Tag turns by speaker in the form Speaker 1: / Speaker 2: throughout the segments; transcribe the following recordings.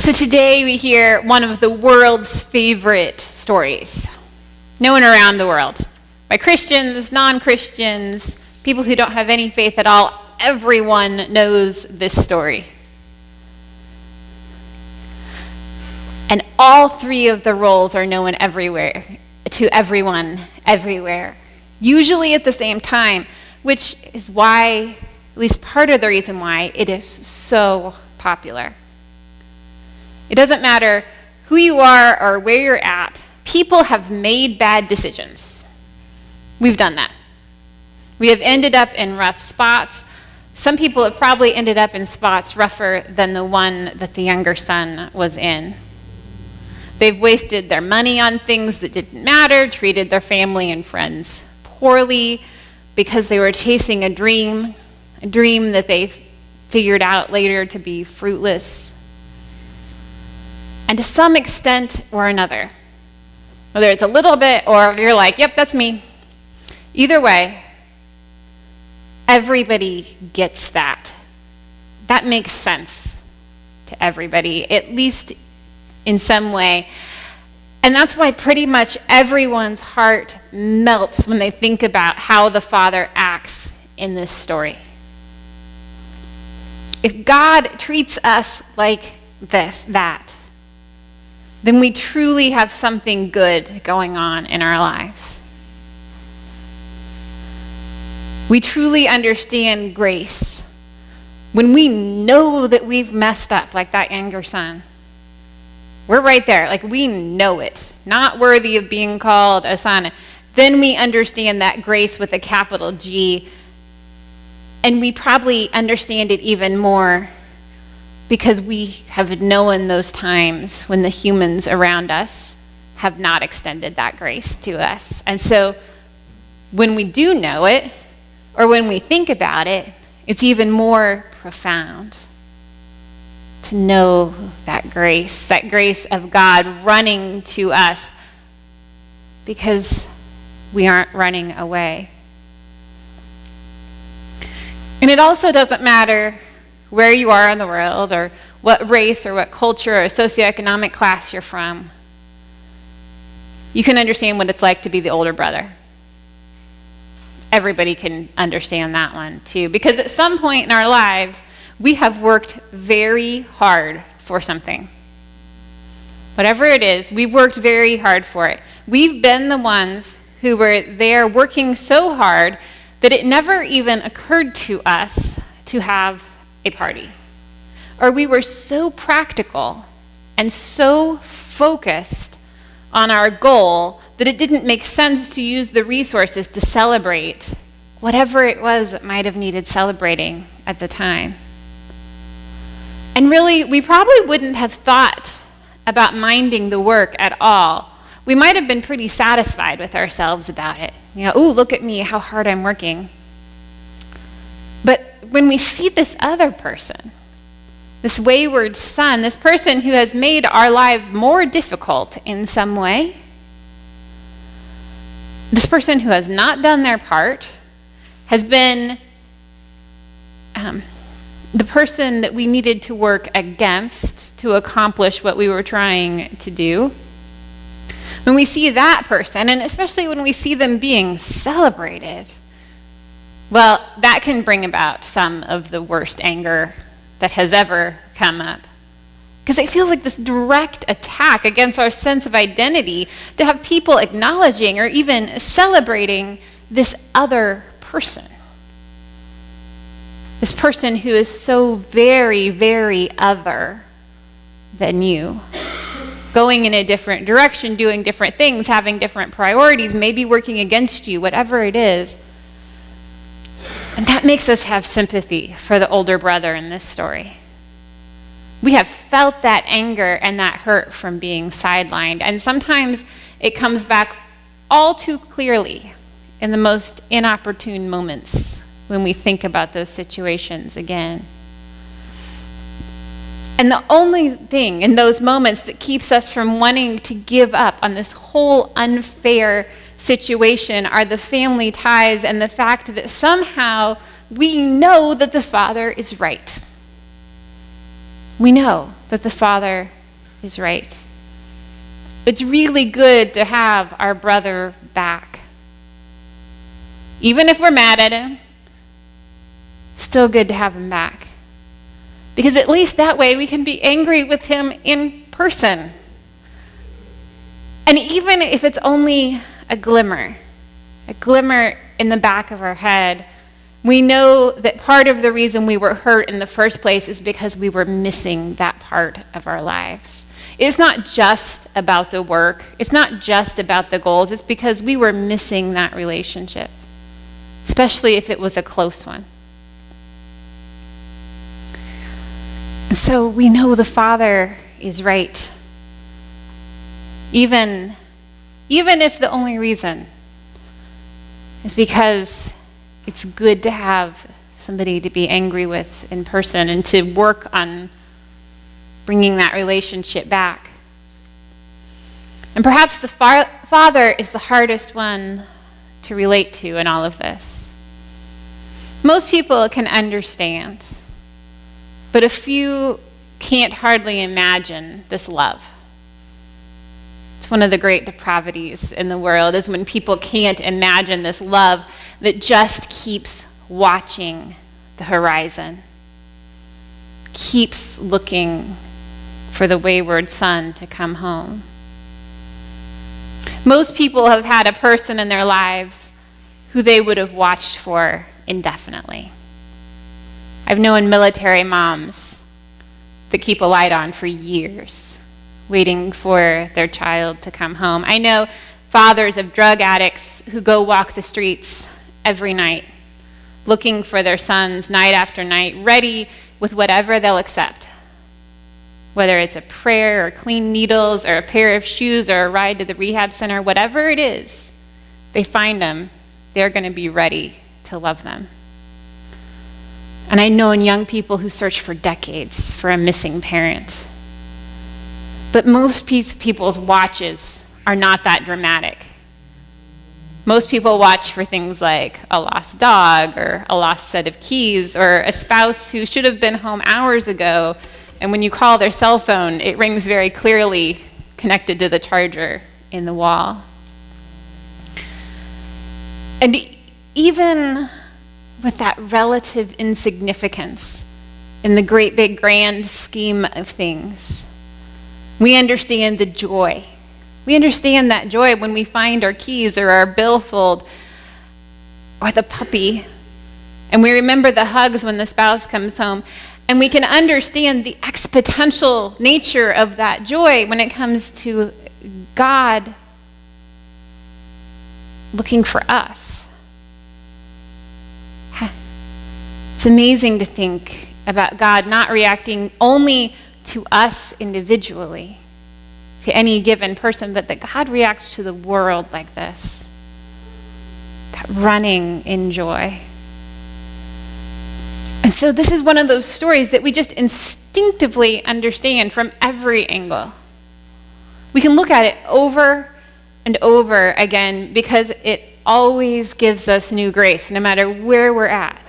Speaker 1: So today we hear one of the world's favorite stories, known around the world by Christians, non-Christians, people who don't have any faith at all. Everyone knows this story. And all three of the roles are known everywhere, to everyone, everywhere, usually at the same time, which is why, at least part of the reason why, it is so popular. It doesn't matter who you are or where you're at, people have made bad decisions. We've done that. We have ended up in rough spots. Some people have probably ended up in spots rougher than the one that the younger son was in. They've wasted their money on things that didn't matter, treated their family and friends poorly because they were chasing a dream that they figured out later to be fruitless. And to some extent or another, whether it's a little bit or you're like, yep, that's me. Either way, everybody gets that. That makes sense to everybody, at least in some way. And that's why pretty much everyone's heart melts when they think about how the Father acts in this story. If God treats us like that, then we truly have something good going on in our lives. We truly understand grace when we know that we've messed up like that younger son. We're right there, like we know it, not worthy of being called a son. Then we understand that grace with a capital G, and we probably understand it even more because we have known those times when the humans around us have not extended that grace to us. And so when we do know it, or when we think about it, it's even more profound to know that grace of God running to us because we aren't running away. And it also doesn't matter where you are in the world or what race or what culture or socioeconomic class you're from. You can understand what it's like to be the older brother. Everybody can understand that one too, because at some point in our lives, we have worked very hard for something. Whatever it is, we've worked very hard for it. We've been the ones who were there working so hard that it never even occurred to us to have a party. Or we were so practical and so focused on our goal that it didn't make sense to use the resources to celebrate whatever it was that might have needed celebrating at the time. And really, we probably wouldn't have thought about minding the work at all. We might have been pretty satisfied with ourselves about it. Ooh, look at me, how hard I'm working. But when we see this other person, this wayward son, this person who has made our lives more difficult in some way, this person who has not done their part, has been the person that we needed to work against to accomplish what we were trying to do. When we see that person, and especially when we see them being celebrated, well, that can bring about some of the worst anger that has ever come up. Because it feels like this direct attack against our sense of identity to have people acknowledging or even celebrating this other person. This person who is so very, very other than you. Going in a different direction, doing different things, having different priorities, maybe working against you, whatever it is. And that makes us have sympathy for the older brother in this story. We have felt that anger and that hurt from being sidelined. And sometimes it comes back all too clearly in the most inopportune moments when we think about those situations again. And the only thing in those moments that keeps us from wanting to give up on this whole unfair situation are the family ties and the fact that somehow we know that the Father is right. we know that the Father is right. It's really good to have our brother back. Even if we're mad at him, still good to have him back. Because at least that way we can be angry with him in person. And even if it's only a glimmer in the back of our head, we know that part of the reason we were hurt in the first place is because we were missing that part of our lives. It's not just about the work. It's not just about the goals. It's because we were missing that relationship, especially if it was a close one. So we know the Father is right. Even if the only reason is because it's good to have somebody to be angry with in person and to work on bringing that relationship back. And perhaps the Father is the hardest one to relate to in all of this. Most people can understand, but a few can't hardly imagine this love. It's one of the great depravities in the world, is when people can't imagine this love that just keeps watching the horizon, keeps looking for the wayward son to come home. Most people have had a person in their lives who they would have watched for indefinitely. I've known military moms that keep a light on for years, waiting for their child to come home. I know fathers of drug addicts who go walk the streets every night, looking for their sons night after night, ready with whatever they'll accept. Whether it's a prayer or clean needles or a pair of shoes or a ride to the rehab center, whatever it is, they find them, they're going to be ready to love them. And I know young people who search for decades for a missing parent. But most people's watches are not that dramatic. Most people watch for things like a lost dog or a lost set of keys or a spouse who should have been home hours ago, and when you call their cell phone, it rings very clearly connected to the charger in the wall. And even with that relative insignificance in the great big grand scheme of things, we understand the joy. We understand that joy when we find our keys or our billfold or the puppy, and we remember the hugs when the spouse comes home. And we can understand the exponential nature of that joy when it comes to God looking for us. It's amazing to think about God not reacting only to us individually, to any given person, but that God reacts to the world like this, that running in joy. And so this is one of those stories that we just instinctively understand from every angle. We can look at it over and over again because it always gives us new grace, no matter where we're at,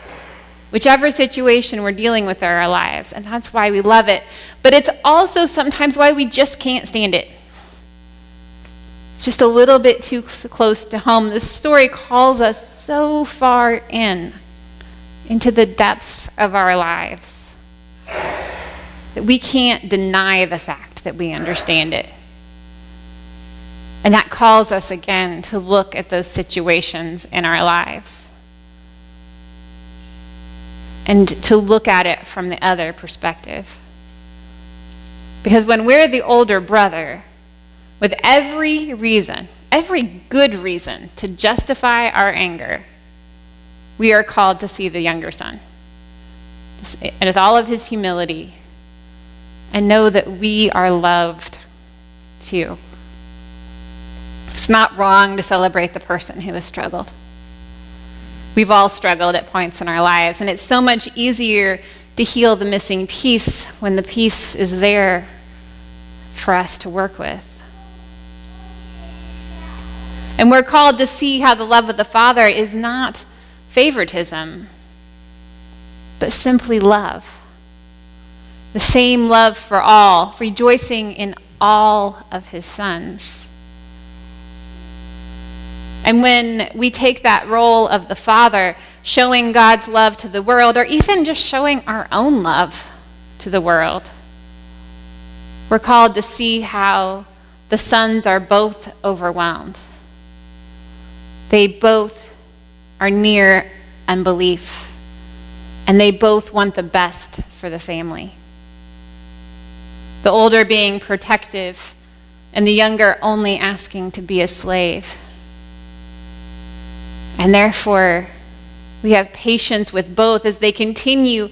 Speaker 1: whichever situation we're dealing with in our lives. And that's why we love it. But it's also sometimes why we just can't stand it. It's just a little bit too close to home. This story calls us so far into the depths of our lives that we can't deny the fact that we understand it. And that calls us again to look at those situations in our lives and to look at it from the other perspective. Because when we're the older brother, with every good reason to justify our anger, we are called to see the younger son, and with all of his humility, and know that we are loved too. It's not wrong to celebrate the person who has struggled. We've all struggled at points in our lives, and it's so much easier to heal the missing piece when the piece is there for us to work with. And we're called to see how the love of the Father is not favoritism, but simply love. the same love for all, rejoicing in all of his sons. And when we take that role of the Father, showing God's love to the world, or even just showing our own love to the world, we're called to see how the sons are both overwhelmed. They both are near unbelief, and they both want the best for the family. The older being protective, and the younger only asking to be a slave. And therefore, we have patience with both as they continue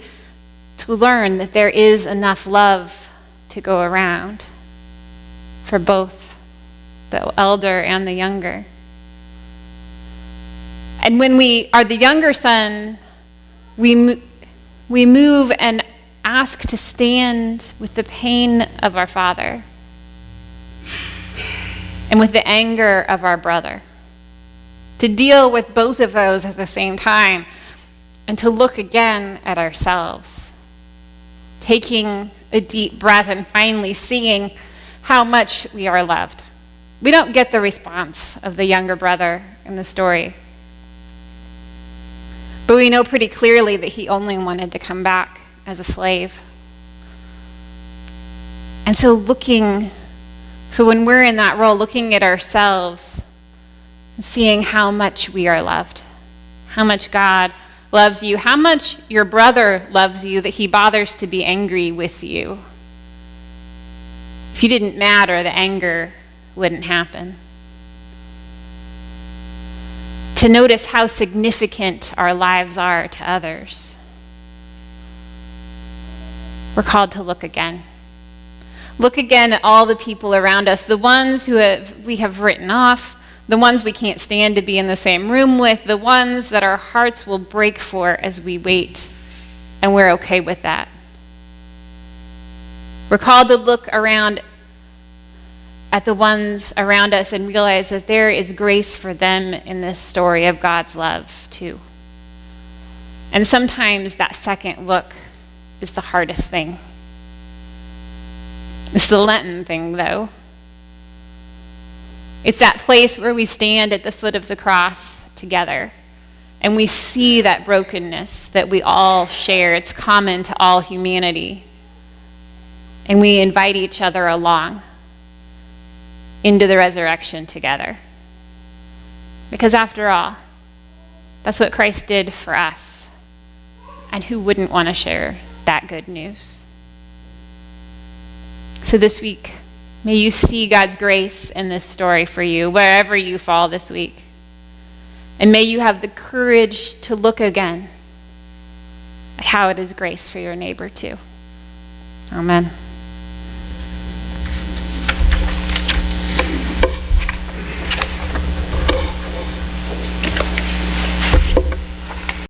Speaker 1: to learn that there is enough love to go around for both the elder and the younger. And when we are the younger son, we move and ask to stand with the pain of our father and with the anger of our brother, to deal with both of those at the same time, and to look again at ourselves, taking a deep breath and finally seeing how much we are loved. We don't get the response of the younger brother in the story, but we know pretty clearly that he only wanted to come back as a slave. And so when we're in that role, looking at ourselves, seeing how much we are loved, how much God loves you, how much your brother loves you that he bothers to be angry with you. If you didn't matter, the anger wouldn't happen. To notice how significant our lives are to others. We're called to look again. Look again at all the people around us, the ones we have written off, the ones we can't stand to be in the same room with, the ones that our hearts will break for as we wait, and we're okay with that. We're called to look around at the ones around us and realize that there is grace for them in this story of God's love too. And sometimes that second look is the hardest thing. It's the Lenten thing, though. It's that place where we stand at the foot of the cross together and we see that brokenness that we all share. It's common to all humanity. And we invite each other along into the resurrection together. Because after all, that's what Christ did for us. And who wouldn't want to share that good news? So this week, may you see God's grace in this story for you, wherever you fall this week. And may you have the courage to look again at how it is grace for your neighbor too. Amen.